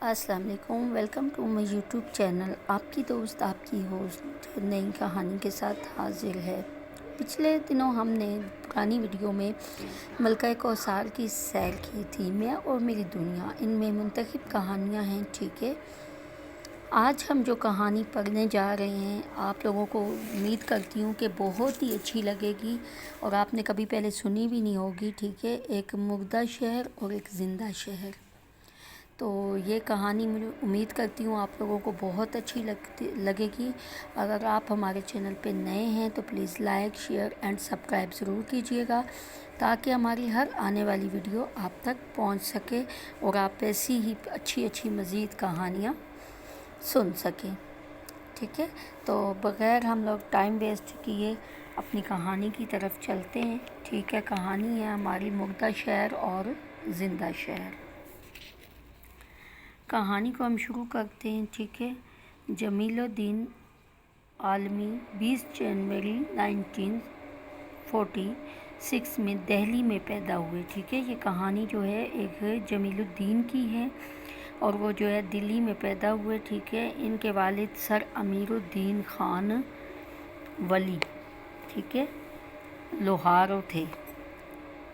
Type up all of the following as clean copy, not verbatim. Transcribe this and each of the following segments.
السلام علیکم، welcome to my YouTube channel. آپ کی دوست، آپ کی ہوسٹ نئی کہانی کے ساتھ حاضر ہے۔ پچھلے دنوں ہم نے پرانی ویڈیو میں ملکہ کوثر کی سیر کی تھی۔ میں اور میری دنیا، ان میں منتخب کہانیاں ہیں، ٹھیک ہے۔ آج ہم جو کہانی پڑھنے جا رہے ہیں، آپ لوگوں کو امید کرتی ہوں کہ بہت ہی اچھی لگے گی اور آپ نے کبھی پہلے سنی بھی نہیں ہوگی، ٹھیک ہے۔ ایک مردہ شہر اور ایک زندہ شہر۔ تو یہ کہانی مجھے امید کرتی ہوں آپ لوگوں کو بہت اچھی لگے گی۔ اگر آپ ہمارے چینل پہ نئے ہیں تو please like, share and subscribe ضرور کیجیے گا، تاکہ ہماری ہر آنے والی ویڈیو آپ تک پہنچ سکے اور آپ ایسی ہی اچھی مزید کہانیاں سن سکیں، ٹھیک ہے۔ تو بغیر ہم لوگ ٹائم ویسٹ کیے اپنی کہانی کی طرف چلتے ہیں، ٹھیک ہے۔ کہانی ہے ہماری مردہ شہر اور زندہ شہر۔ کہانی کو ہم شروع کرتے ہیں، ٹھیک ہے۔ جمیل الدین عالمی 20 جنوری 1946 میں دہلی میں پیدا ہوئے، ٹھیک ہے۔ یہ کہانی جو ہے ایک جمیل الدین کی ہے اور وہ جو ہے دلی میں پیدا ہوئے، ٹھیک ہے۔ ان کے والد سر امیر الدین خان ولی، ٹھیک ہے، لوہار تھے،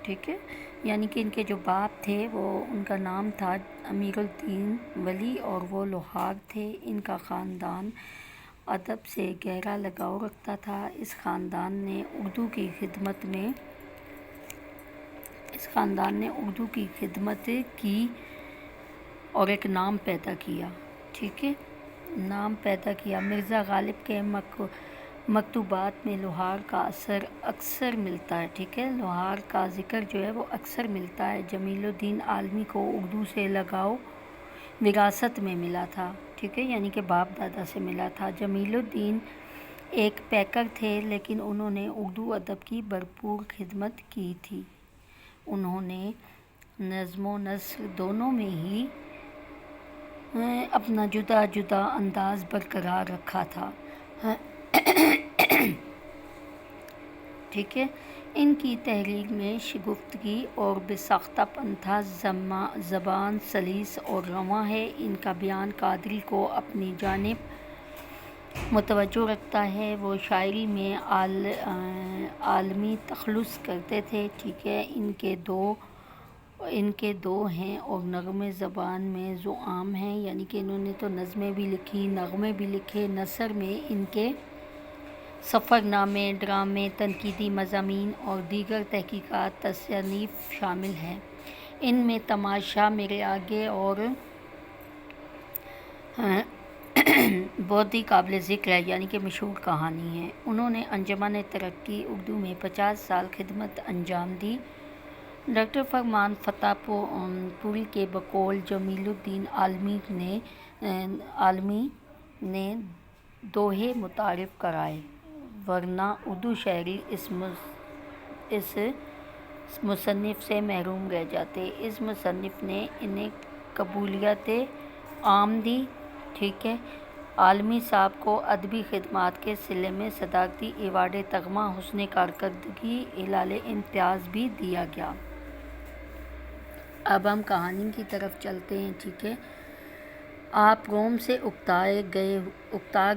ٹھیک ہے۔ یعنی کہ ان کے جو باپ تھے وہ ان کا نام تھا امیر الدین ولی اور وہ لوہار تھے۔ ان کا خاندان ادب سے گہرا لگاؤ رکھتا تھا۔ اس خاندان نے اردو کی خدمت کی اور ایک نام پیدا کیا، ٹھیک ہے۔ نام پیدا کیا۔ مرزا غالب کے مکتوبات میں لوہار کا اثر اکثر ملتا ہے، ٹھیک ہے۔ لوہار کا ذکر جو ہے وہ اکثر ملتا ہے۔ جمیل الدین عالمی کو اردو سے لگاؤ وراثت میں ملا تھا، ٹھیک ہے، یعنی کہ باپ دادا سے ملا تھا۔ جمیل الدین ایک پیکر تھے، لیکن انہوں نے اردو ادب کی بھرپور خدمت کی تھی۔ انہوں نے نظم و نثر دونوں میں ہی اپنا جدا انداز برقرار رکھا تھا، ٹھیک ہے۔ ان کی تحریر میں شگفتگی اور بے ساختہ پن تھا۔ زبان سلیس اور رواں ہے۔ ان کا بیان قادری کو اپنی جانب متوجہ رکھتا ہے۔ وہ شاعری میں عالمی تخلص کرتے تھے، ٹھیک ہے۔ ان کے دو ہیں اور نغمے زبان میں زعام ہیں، یعنی کہ انہوں نے تو نظمیں بھی لکھی، نغمے بھی لکھے۔ نثر میں ان کے سفر نامے، ڈرامے، تنقیدی مضامین اور دیگر تحقیقات تصانیف شامل ہیں۔ ان میں تماشا میرے آگے اور بہت ہی قابل ذکر ہے، یعنی کہ مشہور کہانی ہے۔ انہوں نے انجمن ترقی اردو میں 50 سال خدمت انجام دی۔ ڈاکٹر فرمان فتح پوری کے بقول جمیل الدین عالمی نے دوہے متعارف کرائے، ورنہ اردو شاعری اس مصنف سے محروم رہ جاتے۔ اس مصنف نے انہیں قبولیت عام دی، ٹھیک ہے۔ عالمی صاحب کو ادبی خدمات کے صلے میں صدارتی ایوارڈ تمغہ حسن کارکردگی ہلال امتیاز بھی دیا گیا۔ اب ہم کہانی کی طرف چلتے ہیں، ٹھیک ہے۔ آپ روم سے اکتا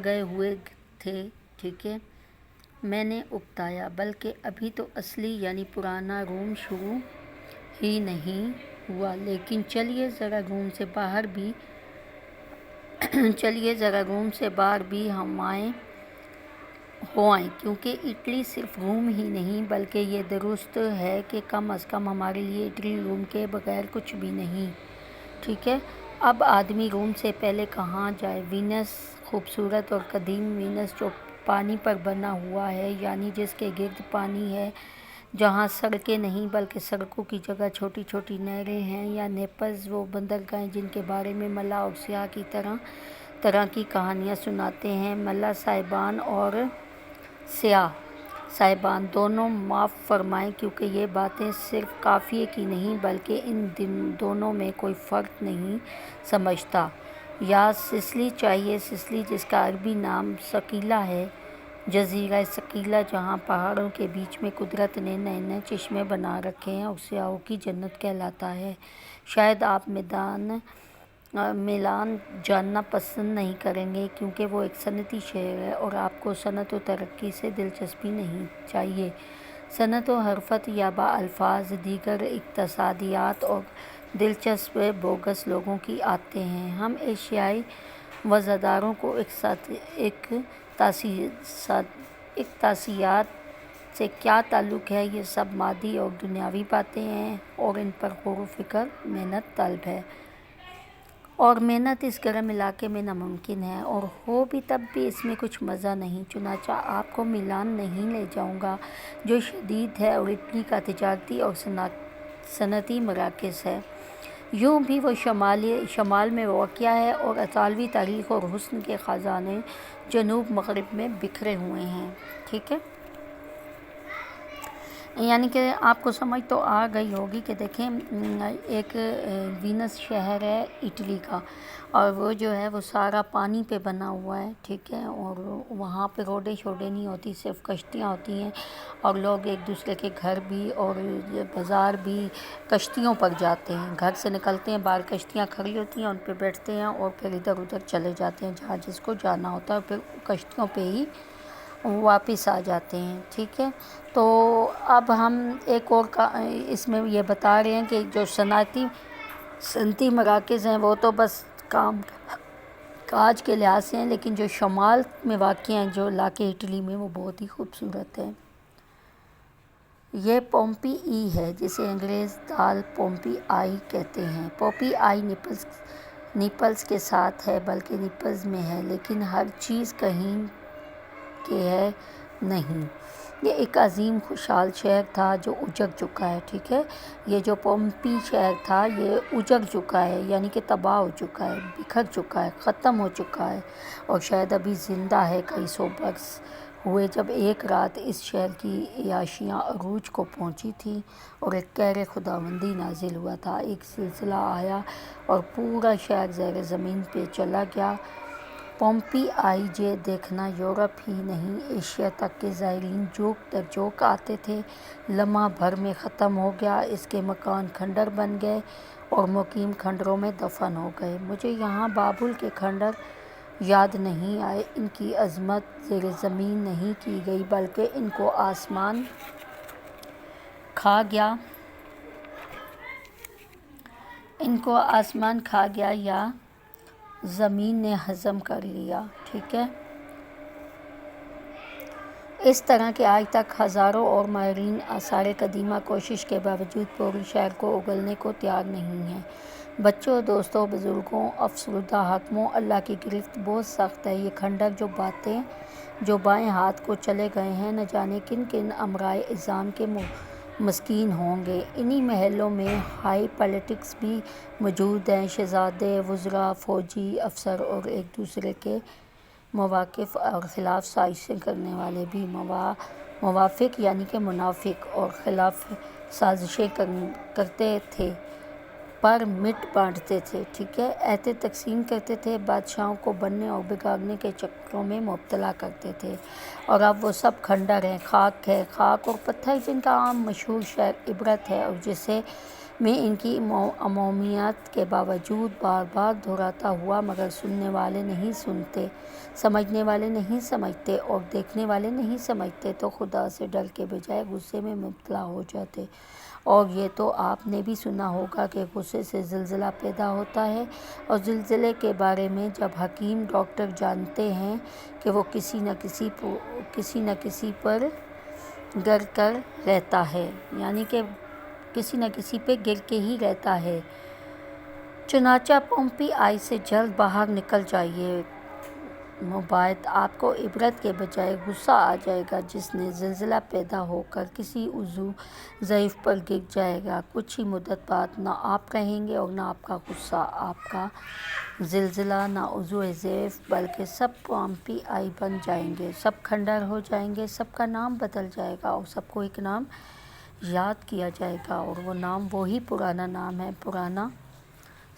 گئے ہوئے تھے، ٹھیک ہے۔ میں نے اکتایا، بلکہ ابھی تو اصلی یعنی پرانا روم شروع ہی نہیں ہوا، لیکن چلیے ذرا روم سے باہر بھی ہم ہو آئیں، کیونکہ اٹلی صرف روم ہی نہیں بلکہ یہ درست ہے کہ کم از کم ہمارے لیے اٹلی روم کے بغیر کچھ بھی نہیں، ٹھیک ہے۔ اب آدمی روم سے پہلے کہاں جائے؟ وینس، خوبصورت اور قدیم وینس جو پانی پر بنا ہوا ہے، یعنی جس کے گرد پانی ہے، جہاں سڑکیں نہیں بلکہ سڑکوں کی جگہ چھوٹی چھوٹی نہریں ہیں، یا نیپلز، وہ بندرگاہیں جن کے بارے میں ملاح اور سیاح کی طرح کی کہانیاں سناتے ہیں۔ ملاح صاحبان اور سیاح صاحبان دونوں معاف فرمائیں، کیونکہ یہ باتیں صرف قافیے کی نہیں بلکہ ان دونوں میں کوئی فرق نہیں سمجھتا۔ یا سسلی چاہیے، سسلی جس کا عربی نام سکیلا ہے، جزیرہ سکیلا جہاں پہاڑوں کے بیچ میں قدرت نے نئے چشمے بنا رکھے ہیں اور سیاحوں کی جنت کہلاتا ہے۔ شاید آپ میدان میلان جاننا پسند نہیں کریں گے، کیونکہ وہ ایک صنعتی شہر ہے اور آپ کو صنعت و ترقی سے دلچسپی نہیں چاہیے۔ صنعت و حرفت یابہ الفاظ دیگر اقتصادیات اور دلچسپ بوگس لوگوں کی آتے ہیں۔ ہم ایشیائی وزاداروں کو اقتصادیات سے کیا تعلق ہے؟ یہ سب مادی اور دنیاوی باتیں ہیں اور ان پر غور و فکر محنت طلب ہے، اور محنت اس گرم علاقے میں ناممکن ہے، اور ہو بھی تب بھی اس میں کچھ مزہ نہیں۔ چنانچہ آپ کو میلان نہیں لے جاؤں گا، جو شدید ہے اور اٹلی کا تجارتی اور صنعتی مراکز ہے۔ یوں بھی وہ شمال میں واقع ہے اور اطالوی تاریخ اور حسن کے خزانے جنوب مغرب میں بکھرے ہوئے ہیں۔ ٹھیک ہے، یعنی کہ آپ کو سمجھ تو آ گئی ہوگی کہ دیکھیں ایک وینس شہر ہے اٹلی کا، اور وہ جو ہے وہ سارا پانی پہ بنا ہوا ہے، ٹھیک ہے، اور وہاں پہ روڈیں شوڈیں نہیں ہوتی، صرف کشتیاں ہوتی ہیں، اور لوگ ایک دوسرے کے گھر بھی اور بازار بھی کشتیوں پر جاتے ہیں۔ گھر سے نکلتے ہیں، باہر کشتیاں کھڑی ہوتی ہیں، ان پہ بیٹھتے ہیں اور پھر ادھر ادھر چلے جاتے ہیں جہاں جس کو جانا ہوتا ہے، اور پھر کشتیوں پہ ہی واپس آ جاتے ہیں۔ ٹھیک ہے، تو اب ہم ایک اور اس میں یہ بتا رہے ہیں کہ جو صنعتی مراکز ہیں وہ تو بس کام کاج کے لحاظ سے ہیں، لیکن جو شمال میں واقع ہیں جو علاقے اٹلی میں، وہ بہت ہی خوبصورت ہے۔ یہ پومپی ای ہے، جسے انگریز دال پومپی آئی کہتے ہیں۔ پومپی آئی نیپلز کے ساتھ ہے، بلکہ نیپلز میں ہے، لیکن ہر چیز کہیں کہ ہے نہیں۔ یہ ایک عظیم خوشحال شہر تھا جو اجڑ چکا ہے۔ ٹھیک ہے، یہ جو پومپی شہر تھا یہ اجڑ چکا ہے، یعنی کہ تباہ ہو چکا ہے، بکھر چکا ہے، ختم ہو چکا ہے، اور شاید ابھی زندہ ہے۔ کئی سو برس ہوئے جب ایک رات اس شہر کی عیاشیاں عروج کو پہنچی تھیں اور ایک قہر خداوندی نازل ہوا تھا۔ ایک زلزلہ آیا اور پورا شہر زیر زمین پہ چلا گیا۔ پومپی آئی دیکھنا یورپ ہی نہیں، ایشیا تک کے زائرین جوک در جوک آتے تھے۔ لمحہ بھر میں ختم ہو گیا، اس کے مکان کھنڈر بن گئے اور مقیم کھنڈروں میں دفن ہو گئے۔ مجھے یہاں بابل کے کھنڈر یاد نہیں آئے، ان کی عظمت زیر زمین نہیں کی گئی، بلکہ ان کو آسمان کھا گیا یا زمین نے ہضم کر لیا۔ ٹھیک ہے، اس طرح کہ آج تک ہزاروں اور ماہرین آثار قدیمہ کوشش کے باوجود پورے شہر کو اگلنے کو تیار نہیں ہیں۔ بچوں، دوستوں، بزرگوں، افسردہ حاکموں، اللہ کی گرفت بہت سخت ہے۔ یہ کھنڈر جو بائیں ہاتھ کو چلے گئے ہیں، نہ جانے کن کن امرائے عظام کے مسکین ہوں گے۔ انہی محلوں میں ہائی پالیٹکس بھی موجود ہیں، شہزادے، وزراء، فوجی افسر اور ایک دوسرے کے مواقف اور خلاف سازشیں کرنے والے بھی۔ موافق یعنی کہ منافق اور خلاف سازشیں کرتے تھے، پر مٹ بانٹتے تھے۔ ٹھیک ہے، عہدے تقسیم کرتے تھے، بادشاہوں کو بننے اور بگاڑنے کے چکروں میں مبتلا کرتے تھے، اور اب وہ سب کھنڈر ہیں، خاک ہے، خاک اور پتھر، جن کا عام مشہور شعر عبرت ہے اور جسے میں ان کی عمومیت کے باوجود بار بار دہراتا ہوا، مگر سننے والے نہیں سنتے، سمجھنے والے نہیں سمجھتے اور دیکھنے والے نہیں سمجھتے، تو خدا سے ڈر کے بجائے غصے میں مبتلا ہو جاتے۔ اور یہ تو آپ نے بھی سنا ہوگا کہ غصے سے زلزلہ پیدا ہوتا ہے، اور زلزلے کے بارے میں جب حکیم ڈاکٹر جانتے ہیں کہ وہ کسی نہ کسی پر گر کر رہتا ہے، یعنی کہ کسی نہ کسی پہ گر کے ہی رہتا ہے۔ چنانچہ پومپی آئی سے جلد باہر نکل جائیے، مبادا آپ کو عبرت کے بجائے غصہ آ جائے گا، جس نے زلزلہ پیدا ہو کر کسی عضو ضعیف پر گر جائے گا۔ کچھ ہی مدت بعد نہ آپ رہیں گے اور نہ آپ کا غصہ، آپ کا زلزلہ، نہ عضو ضعیف، بلکہ سب پومپی آئی بن جائیں گے، سب کھنڈر ہو جائیں گے، سب کا نام بدل جائے گا اور سب کو ایک نام یاد کیا جائے گا، اور وہ نام وہی پرانا نام ہے، پرانا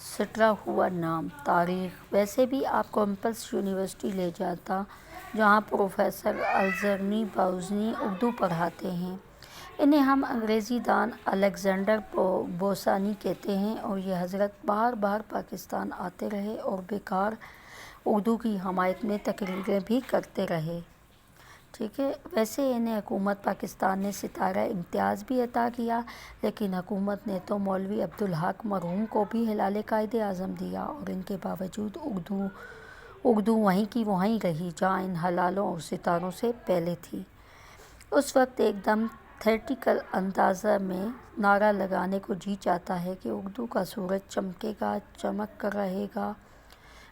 سٹرا ہوا نام، تاریخ۔ ویسے بھی آپ کو امپلس یونیورسٹی لے جاتا، جہاں پروفیسر الزرنی باؤزنی اردو پڑھاتے ہیں۔ انہیں ہم انگریزی دان الیگزینڈر بوسانی کہتے ہیں، اور یہ حضرت بار بار پاکستان آتے رہے اور بیکار اردو کی حمایت میں تقریریں بھی کرتے رہے۔ ٹھیک ہے، ویسے انہیں حکومت پاکستان نے ستارہ امتیاز بھی عطا کیا، لیکن حکومت نے تو مولوی عبدالحق مرحوم کو بھی ہلال قائد اعظم دیا، اور ان کے باوجود اردو وہیں کی وہیں رہی جہاں ان ہلالوں اور ستاروں سے پہلے تھی۔ اس وقت ایک دم تھیٹریکل انداز میں نعرہ لگانے کو جی چاہتا ہے کہ اردو کا سورج چمکے گا، چمک کر رہے گا۔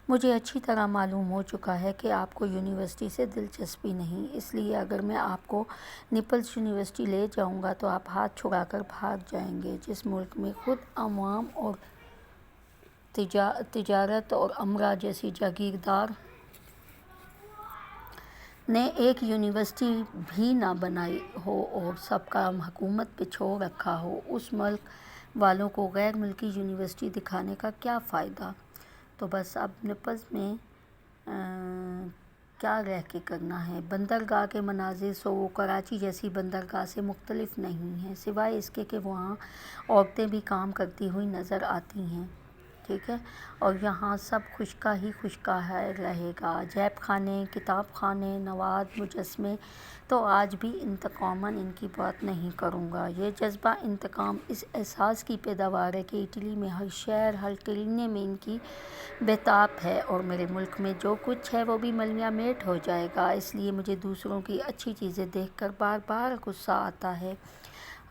مجھے اچھی طرح معلوم ہو چکا ہے کہ آپ کو یونیورسٹی سے دلچسپی نہیں، اس لیے اگر میں آپ کو نیپلز یونیورسٹی لے جاؤں گا تو آپ ہاتھ چھڑا کر بھاگ جائیں گے، جس ملک میں خود عوام اور تجارت اور امرا جیسی جاگیردار نے ایک یونیورسٹی بھی نہ بنائی ہو اور سب کام حکومت پہ چھوڑ رکھا ہو، اس ملک والوں کو غیر ملکی یونیورسٹی دکھانے کا کیا فائدہ؟ تو بس اب نیپلز میں کیا رہ کے کرنا ہے؟ بندرگاہ کے مناظر سو وہ کراچی جیسی بندرگاہ سے مختلف نہیں ہیں، سوائے اس کے کہ وہاں عورتیں بھی کام کرتی ہوئی نظر آتی ہیں، ٹھیک ہے، اور یہاں سب خشکا ہی خشکا رہے گا، جیب خانے، کتاب خانے، نواد مجسمے۔ تو آج بھی انتقاماً ان کی بات نہیں کروں گا۔ یہ جذبہ انتقام اس احساس کی پیداوار ہے کہ اٹلی میں ہر شہر، ہر قرنے میں ان کی بہتاب ہے، اور میرے ملک میں جو کچھ ہے وہ بھی ملیا میٹ ہو جائے گا۔ اس لیے مجھے دوسروں کی اچھی چیزیں دیکھ کر بار بار غصہ آتا ہے۔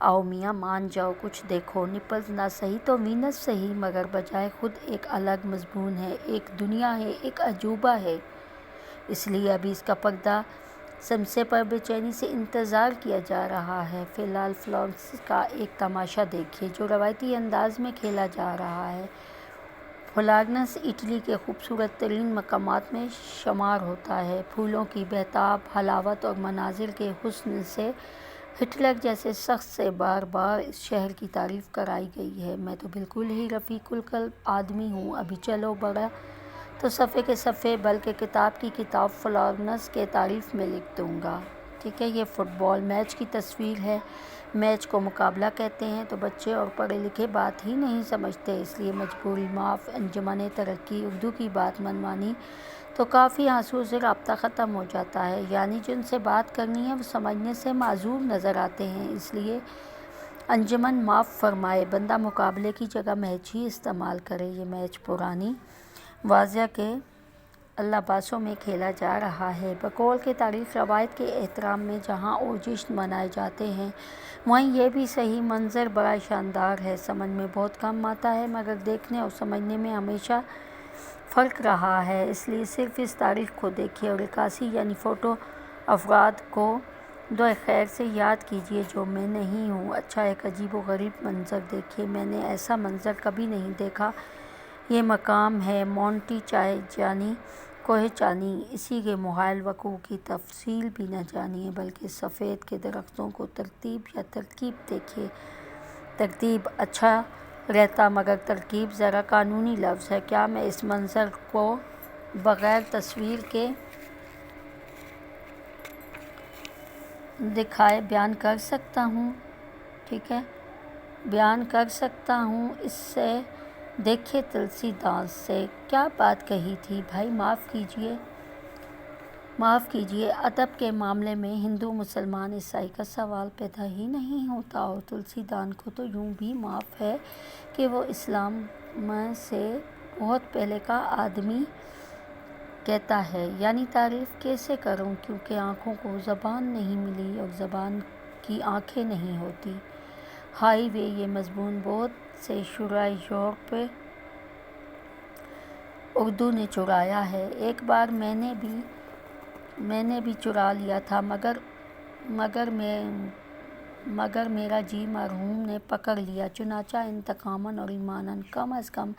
آؤ میاں مان جاؤ، کچھ دیکھو، نیپلز نہ صحیح تو وینس صحیح، مگر بجائے خود ایک الگ مضمون ہے، ایک دنیا ہے، ایک عجوبہ ہے۔ اس لیے ابھی اس کا پردہ سمسے پر بے چینی سے انتظار کیا جا رہا ہے۔ فی الحال فلورنس کا ایک تماشا دیکھیے جو روایتی انداز میں کھیلا جا رہا ہے۔ فلورنس اٹلی کے خوبصورت ترین مقامات میں شمار ہوتا ہے۔ پھولوں کی بہتاب، حلاوت اور مناظر کے حسن سے ہٹلر جیسے شخص سے بار بار اس شہر کی تعریف کرائی گئی ہے۔ میں تو بالکل ہی رفیق القلب آدمی ہوں، ابھی چلو بڑا تو صفحے کے صفحے بلکہ کتاب کی کتاب فلورنس کے تعریف میں لکھ دوں گا۔ ٹھیک ہے، یہ فٹ بال میچ کی تصویر ہے۔ میچ کو مقابلہ کہتے ہیں تو بچے اور پڑھے لکھے بات ہی نہیں سمجھتے، اس لیے مجبوری معاف۔ انجمن ترقی اردو کی بات منوانی تو کافی آنسو سے رابطہ ختم ہو جاتا ہے، یعنی جن سے بات کرنی ہے وہ سمجھنے سے معذور نظر آتے ہیں، اس لیے انجمن معاف فرمائے، بندہ مقابلے کی جگہ میچ ہی استعمال کرے۔ یہ میچ پرانی واضح کے اللہ باسوں میں کھیلا جا رہا ہے۔ بقول کے تاریخ روایت کے احترام میں جہاں اور جشن منائے جاتے ہیں، وہیں یہ بھی صحیح منظر بڑا شاندار ہے۔ سمجھ میں بہت کم آتا ہے، مگر دیکھنے اور سمجھنے میں ہمیشہ فرق رہا ہے، اس لیے صرف اس تاریخ کو دیکھیے اور عکاسی یعنی فوٹو افراد کو دعائے خیر سے یاد کیجیے جو میں نہیں ہوں۔ اچھا، ایک عجیب و غریب منظر دیکھیے، میں نے ایسا منظر کبھی نہیں دیکھا۔ یہ مقام ہے مونٹی یعنی کوہ چانی، اسی کے محال وقوع کی تفصیل بھی نہ جانیے، بلکہ سفید کے درختوں کو ترکیب دیکھیے۔ ترتیب اچھا رہتا، مگر ترکیب ذرا قانونی لفظ ہے۔ کیا میں اس منظر کو بغیر تصویر کے دکھائے بیان کر سکتا ہوں؟ ٹھیک ہے، بیان کر سکتا ہوں۔ اس سے دیکھے تلسی داس سے کیا بات کہی تھی بھائی، معاف کیجیے، ادب کے معاملے میں ہندو، مسلمان، عیسائی کا سوال پیدا ہی نہیں ہوتا، اور تلسی دان کو تو یوں بھی معاف ہے کہ وہ اسلام سے بہت پہلے کا آدمی کہتا ہے، یعنی تعریف کیسے کروں، کیونکہ آنکھوں کو زبان نہیں ملی اور زبان کی آنکھیں نہیں ہوتی۔ ہائی وے، یہ مضمون بہت سے شعراء یورپ اردو نے چرایا ہے، ایک بار میں نے بھی چرا لیا تھا، مگر میرا جی مرحوم نے پکڑ لیا، چنانچہ انتقاماً اور ایماناً کم از کم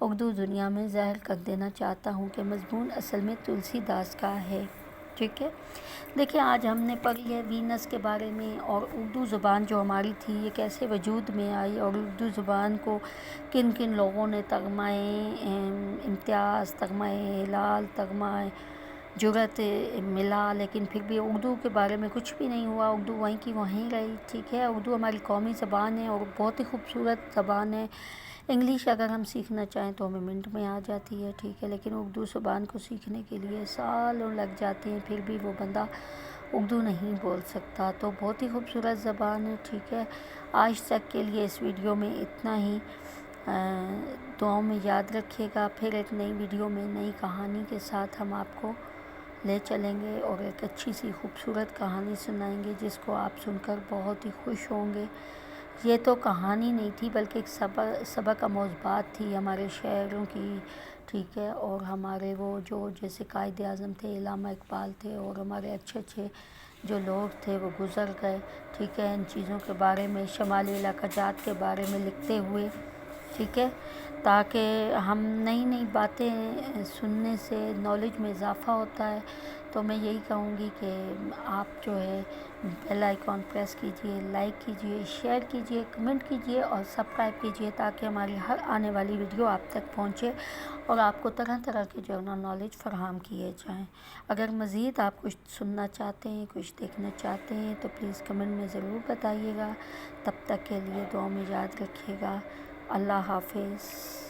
اردو دنیا میں ظاہر کر دینا چاہتا ہوں کہ مضمون اصل میں تلسی داس کا ہے۔ ٹھیک ہے، دیکھیں آج ہم نے پڑھی ہے وینس کے بارے میں، اور اردو زبان جو ہماری تھی یہ کیسے وجود میں آئی، اور اردو زبان کو کن کن لوگوں نے تمغہ امتیاز، تمغہ ہلال، تمغہ جرأت ملا، لیکن پھر بھی اردو کے بارے میں کچھ بھی نہیں ہوا، اردو وہیں کی وہیں رہی، ٹھیک ہے۔ اردو ہماری قومی زبان ہے اور بہت ہی خوبصورت زبان ہے۔ انگلش اگر ہم سیکھنا چاہیں تو ہمیں منٹ میں آ جاتی ہے، ٹھیک ہے، لیکن اردو زبان کو سیکھنے کے لیے سالوں لگ جاتے ہیں، پھر بھی وہ بندہ اردو نہیں بول سکتا۔ تو بہت ہی خوبصورت زبان ہے، ٹھیک ہے۔ آج تک کے لیے اس ویڈیو میں اتنا ہی، دعاؤں میں یاد رکھیے گا۔ پھر ایک نئی ویڈیو میں نئی کہانی کے ساتھ ہم آپ کو لے چلیں گے اور ایک اچھی سی خوبصورت کہانی سنائیں گے جس کو آپ سن کر بہت ہی خوش ہوں گے۔ یہ تو کہانی نہیں تھی بلکہ ایک سبق آموز بات تھی ہمارے شاعروں کی، ٹھیک ہے، اور ہمارے وہ جو جیسے قائد اعظم تھے، علامہ اقبال تھے، اور ہمارے اچھے اچھے جو لوگ تھے وہ گزر گئے، ٹھیک ہے، ان چیزوں کے بارے میں، شمالی علاقہ جات کے بارے میں لکھتے ہوئے، ٹھیک ہے، تاکہ ہم نئی نئی باتیں سننے سے نالج میں اضافہ ہوتا ہے۔ تو میں یہی کہوں گی کہ آپ جو ہے بیل آئیکن پریس کیجئے، لائک کیجئے، شیئر کیجئے، کمنٹ کیجئے اور سبسکرائب کیجئے تاکہ ہماری ہر آنے والی ویڈیو آپ تک پہنچے اور آپ کو طرح طرح کے جنرل نالج فراہم کیے جائیں۔ اگر مزید آپ کچھ سننا چاہتے ہیں، کچھ دیکھنا چاہتے ہیں تو پلیز کمنٹ میں ضرور بتائیے گا۔ تب تک کے لیے دعاؤں میں یاد رکھیے گا۔ اللہ حافظ۔